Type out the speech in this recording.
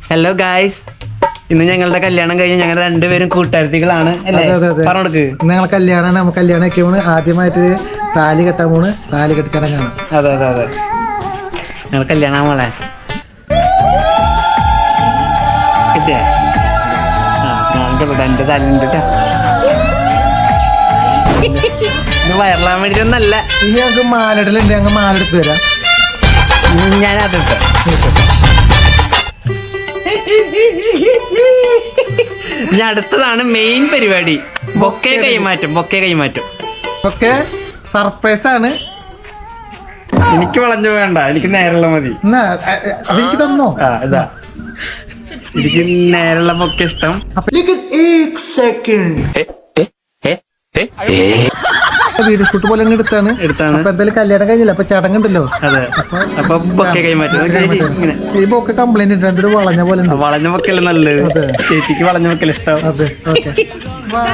Hello guys, ഇന്ന് ഞങ്ങളുടെ കല്യാണം കഴിഞ്ഞ് ഞങ്ങൾ രണ്ടുപേരും കൂട്ടുകാരികളാണ് അല്ലേ? പറഞ്ഞോടുക്ക്. ഞങ്ങൾ കല്യാണം ഒക്കെ പോണ്. ആദ്യമായിട്ട് താലി കെട്ടാൻ പോണ്. താലി കെട്ടിച്ചടങ്ങാണ്. അതെ അതെ അതെ, ഞങ്ങൾ കല്യാണം മോളെ കിട്ടിയേ. എന്റെ താലുണ്ട് ഇത് വയറിലാൻ വേണ്ടിട്ടൊന്നല്ല. ഇനി ഞങ്ങൾക്ക് മാലിടലുണ്ട്. ഞങ്ങൾ മാലെടുത്ത് തരാം. ഞാൻ അതെടുത്ത ഇനി അടുത്തതാണ് മെയിൻ പരിപാടി, ബൊക്കെ കൈമാറ്റം. ഒക്കെ സർപ്രൈസ് ആണ്. എനിക്ക് വളഞ്ഞു വേണ്ട, എനിക്ക് നേരുള്ള മതി. അതെനിക്ക് തന്നോ? ഇതാ എനിക്ക് നേരുള്ള ബൊക്കെ ഇഷ്ടം. വീഡിയോ ഷൂട്ട് പോലെ എടുത്താണ്. അപ്പൊ എന്തായാലും കല്യാണം കഴിഞ്ഞില്ല, അപ്പൊ ചടങ്ങുണ്ടല്ലോ. അതെ, അപ്പൊ ബൊക്കെ കൈമാറ്റം. ഈ ബൊക്കെ കംപ്ലൈന്റ് ഉണ്ട്, എന്തൊരു വളഞ്ഞ പോലെ ഉണ്ട്. വളഞ്ഞ ബൊക്കല്ലേ നല്ലത്. ചേച്ചിക്ക് വളഞ്ഞ ബൊക്കല്ലേ ഇഷ്ടം. അതെ, ഓക്കെ. ബൈ.